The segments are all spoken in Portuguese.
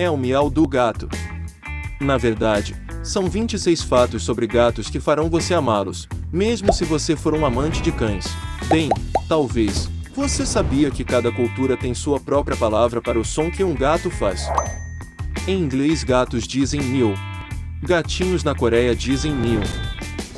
É o miau do gato. Na verdade, são 26 fatos sobre gatos que farão você amá-los, mesmo se você for um amante de cães. Bem, talvez. Você sabia que cada cultura tem sua própria palavra para o som que um gato faz? Em inglês, gatos dizem meow. Gatinhos na Coreia dizem meow.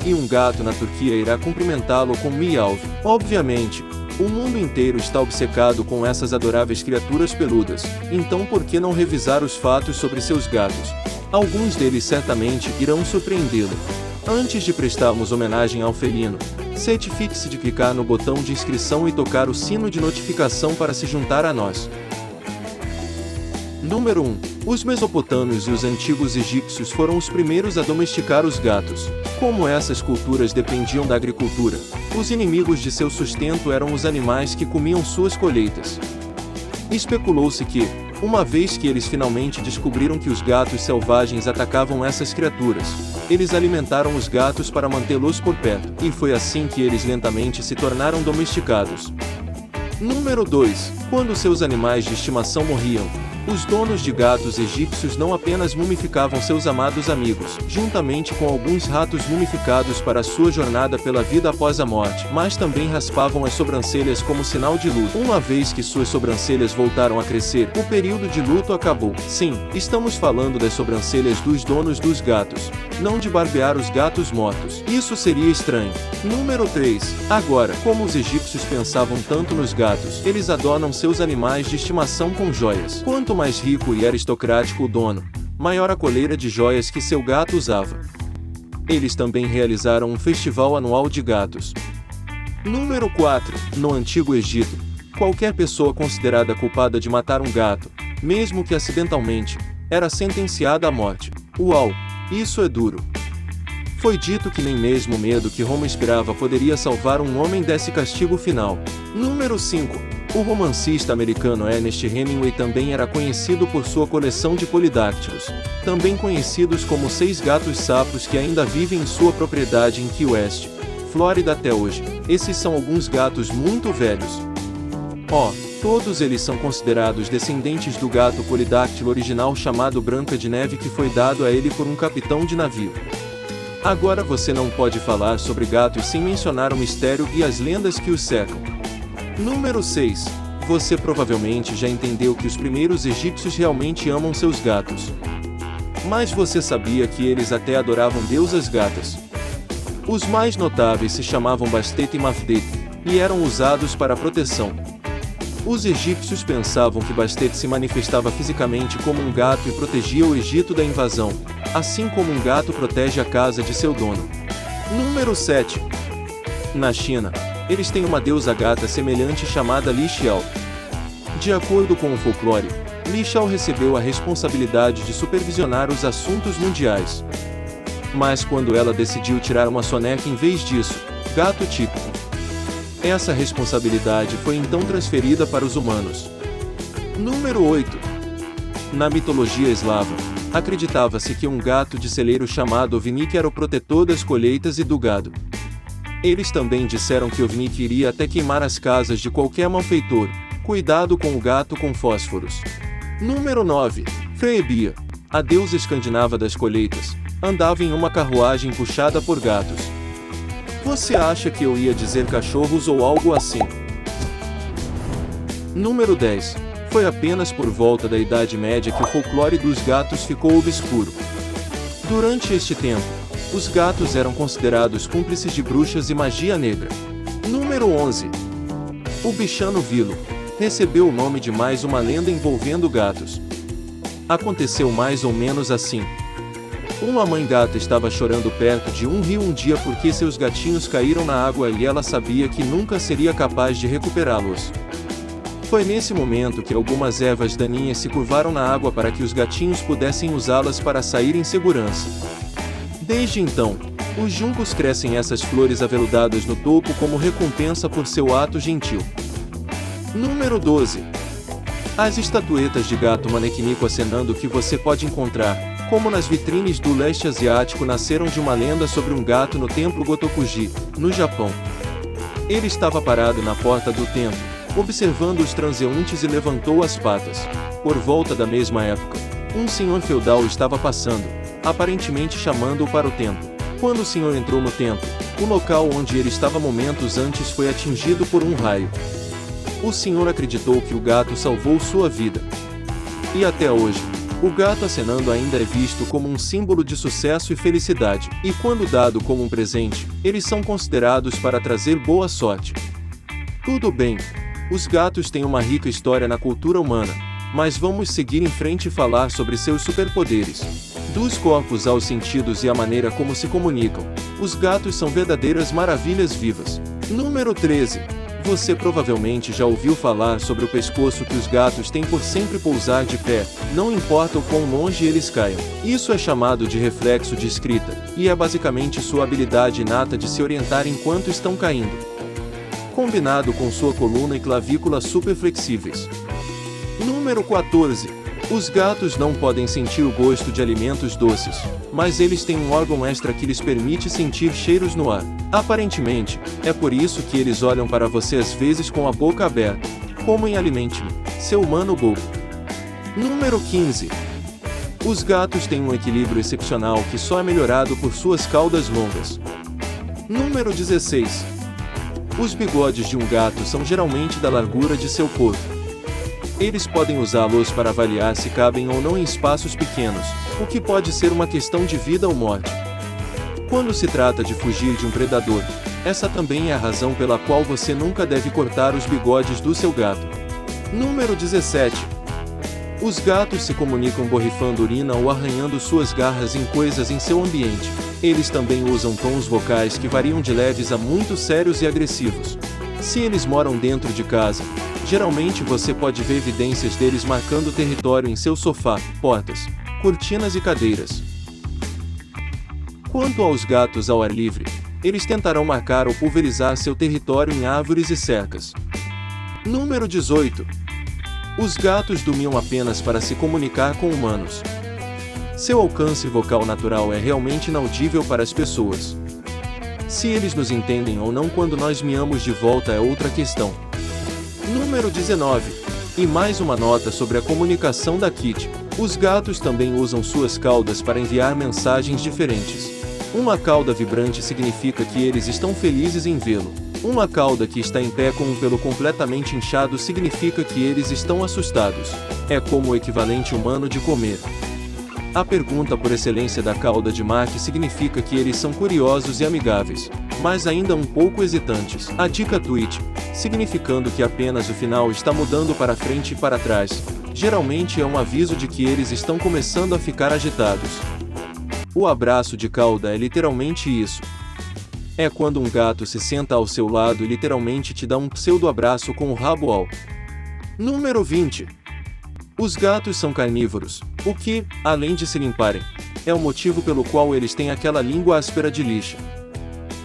E um gato na Turquia irá cumprimentá-lo com miau. Obviamente, o mundo inteiro está obcecado com essas adoráveis criaturas peludas, então por que não revisar os fatos sobre seus gatos? Alguns deles certamente irão surpreendê-lo. Antes de prestarmos homenagem ao felino, certifique-se de clicar no botão de inscrição e tocar o sino de notificação para se juntar a nós. Número 1. Os mesopotâmios e os antigos egípcios foram os primeiros a domesticar os gatos. Como essas culturas dependiam da agricultura, os inimigos de seu sustento eram os animais que comiam suas colheitas. Especulou-se que, uma vez que eles finalmente descobriram que os gatos selvagens atacavam essas criaturas, eles alimentaram os gatos para mantê-los por perto, e foi assim que eles lentamente se tornaram domesticados. Número 2. Quando seus animais de estimação morriam, os donos de gatos egípcios não apenas mumificavam seus amados amigos, juntamente com alguns ratos mumificados para sua jornada pela vida após a morte, mas também raspavam as sobrancelhas como sinal de luto. Uma vez que suas sobrancelhas voltaram a crescer, o período de luto acabou. Sim, estamos falando das sobrancelhas dos donos dos gatos, não de barbear os gatos mortos. Isso seria estranho. Número 3. Agora, como os egípcios pensavam tanto nos gatos, eles adornam seus animais de estimação com joias. Quanto mais rico e aristocrático o dono, maior a coleira de joias que seu gato usava. Eles também realizaram um festival anual de gatos. Número 4. No Antigo Egito, qualquer pessoa considerada culpada de matar um gato, mesmo que acidentalmente, era sentenciada à morte. Uau! Isso é duro. Foi dito que nem mesmo o medo que Roma inspirava poderia salvar um homem desse castigo final. Número 5. O romancista americano Ernest Hemingway também era conhecido por sua coleção de polidáctilos, também conhecidos como 6 gatos sapos que ainda vivem em sua propriedade em Key West, Flórida até hoje. Esses são alguns gatos muito velhos. Todos eles são considerados descendentes do gato polidáctilo original chamado Branca de Neve que foi dado a ele por um capitão de navio. Agora você não pode falar sobre gatos sem mencionar o mistério e as lendas que os cercam. Número 6. Você provavelmente já entendeu que os primeiros egípcios realmente amam seus gatos. Mas você sabia que eles até adoravam deusas gatas? Os mais notáveis se chamavam Bastet e Mafdet, e eram usados para proteção. Os egípcios pensavam que Bastet se manifestava fisicamente como um gato e protegia o Egito da invasão, assim como um gato protege a casa de seu dono. Número 7. Na China, eles têm uma deusa gata semelhante chamada Li Xiao. De acordo com o folclore, Li Xiao recebeu a responsabilidade de supervisionar os assuntos mundiais. Mas quando ela decidiu tirar uma soneca em vez disso, gato típico, essa responsabilidade foi então transferida para os humanos. Número 8. Na mitologia eslava, acreditava-se que um gato de celeiro chamado Ovnik era o protetor das colheitas e do gado. Eles também disseram que Ovnik iria até queimar as casas de qualquer malfeitor. Cuidado com o gato com fósforos. Número 9. Freebia, a deusa escandinava das colheitas, andava em uma carruagem puxada por gatos. Você acha que eu ia dizer cachorros ou algo assim? Número 10. Foi apenas por volta da Idade Média que o folclore dos gatos ficou obscuro. Durante este tempo, os gatos eram considerados cúmplices de bruxas e magia negra. Número 11. O bichano Vilo recebeu o nome de mais uma lenda envolvendo gatos. Aconteceu mais ou menos assim. Uma mãe gata estava chorando perto de um rio um dia porque seus gatinhos caíram na água e ela sabia que nunca seria capaz de recuperá-los. Foi nesse momento que algumas ervas daninhas se curvaram na água para que os gatinhos pudessem usá-las para sair em segurança. Desde então, os juncos crescem essas flores aveludadas no topo como recompensa por seu ato gentil. Número 12. As estatuetas de gato manequinico acenando que você pode encontrar, como nas vitrines do leste asiático, nasceram de uma lenda sobre um gato no templo Gotokuji, no Japão. Ele estava parado na porta do templo, observando os transeuntes e levantou as patas. Por volta da mesma época, Um senhor feudal estava passando, aparentemente chamando-o para o templo. Quando o senhor entrou no templo, o local onde ele estava momentos antes foi atingido por um raio. O senhor acreditou que o gato salvou sua vida. E até hoje, o gato acenando ainda é visto como um símbolo de sucesso e felicidade, e quando dado como um presente, eles são considerados para trazer boa sorte. Tudo bem, os gatos têm uma rica história na cultura humana, mas vamos seguir em frente e falar sobre seus superpoderes. Dos corpos aos sentidos e a maneira como se comunicam, os gatos são verdadeiras maravilhas vivas. Número 13. Você provavelmente já ouviu falar sobre o pescoço que os gatos têm por sempre pousar de pé, não importa o quão longe eles caiam. Isso é chamado de reflexo de escrita, e é basicamente sua habilidade inata de se orientar enquanto estão caindo, combinado com sua coluna e clavícula super flexíveis. Número 14. Os gatos não podem sentir o gosto de alimentos doces, mas eles têm um órgão extra que lhes permite sentir cheiros no ar. Aparentemente, é por isso que eles olham para você às vezes com a boca aberta, como em Alimente-me, seu humano bobo. Número 15. Os gatos têm um equilíbrio excepcional que só é melhorado por suas caudas longas. Número 16. Os bigodes de um gato são geralmente da largura de seu corpo. Eles podem usá-los para avaliar se cabem ou não em espaços pequenos, o que pode ser uma questão de vida ou morte. Quando se trata de fugir de um predador, essa também é a razão pela qual você nunca deve cortar os bigodes do seu gato. Número 17. Os gatos se comunicam borrifando urina ou arranhando suas garras em coisas em seu ambiente. Eles também usam tons vocais que variam de leves a muito sérios e agressivos. Se eles moram dentro de casa, geralmente você pode ver evidências deles marcando território em seu sofá, portas, cortinas e cadeiras. Quanto aos gatos ao ar livre, eles tentarão marcar ou pulverizar seu território em árvores e cercas. Número 18. Os gatos dormiam apenas para se comunicar com humanos. Seu alcance vocal natural é realmente inaudível para as pessoas. Se eles nos entendem ou não quando nós miamos de volta é outra questão. Número 19. E mais uma nota sobre a comunicação da Kitty. Os gatos também usam suas caudas para enviar mensagens diferentes. Uma cauda vibrante significa que eles estão felizes em vê-lo. Uma cauda que está em pé com um pelo completamente inchado significa que eles estão assustados. É como o equivalente humano de comer. A pergunta por excelência da cauda de Mark significa que eles são curiosos e amigáveis, mas ainda um pouco hesitantes. A dica tweet, significando que apenas o final está mudando para frente e para trás, geralmente é um aviso de que eles estão começando a ficar agitados. O abraço de cauda é literalmente isso. É quando um gato se senta ao seu lado e literalmente te dá um pseudo-abraço com o rabo alto. Número 20. Os gatos são carnívoros, o que, além de se limparem, é o motivo pelo qual eles têm aquela língua áspera de lixa.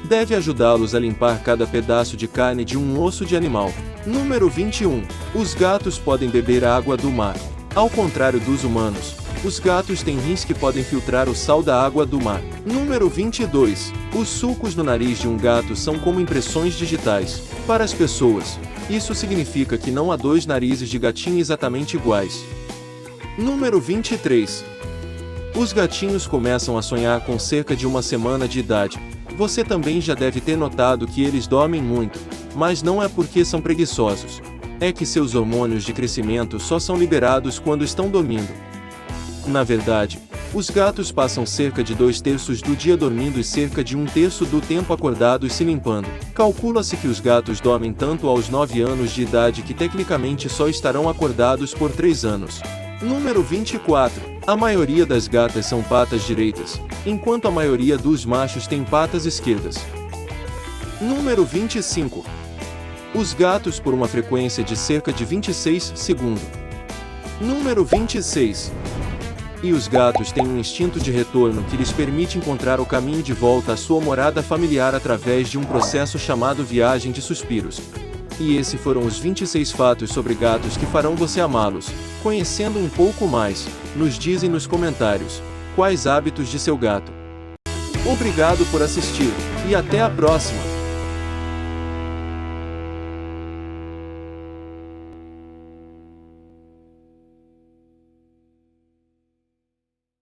Deve ajudá-los a limpar cada pedaço de carne de um osso de animal. Número 21. Os gatos podem beber a água do mar. Ao contrário dos humanos, os gatos têm rins que podem filtrar o sal da água do mar. Número 22. Os sulcos no nariz de um gato são como impressões digitais. Para as pessoas, isso significa que não há dois narizes de gatinho exatamente iguais. Número 23. Os gatinhos começam a sonhar com cerca de uma semana de idade. Você também já deve ter notado que eles dormem muito, mas não é porque são preguiçosos. É que seus hormônios de crescimento só são liberados quando estão dormindo. Na verdade, os gatos passam cerca de 2/3 do dia dormindo e cerca de 1/3 do tempo acordados se limpando. Calcula-se que os gatos dormem tanto aos 9 anos de idade que tecnicamente só estarão acordados por 3 anos. Número 24. A maioria das gatas são patas direitas, enquanto a maioria dos machos tem patas esquerdas. Número 25. Os gatos por uma frequência de cerca de 26 segundos. Número 26. E os gatos têm um instinto de retorno que lhes permite encontrar o caminho de volta à sua morada familiar através de um processo chamado viagem de suspiros. E esses foram os 26 fatos sobre gatos que farão você amá-los. Conhecendo um pouco mais, nos dizem nos comentários quais hábitos de seu gato. Obrigado por assistir, e até a próxima!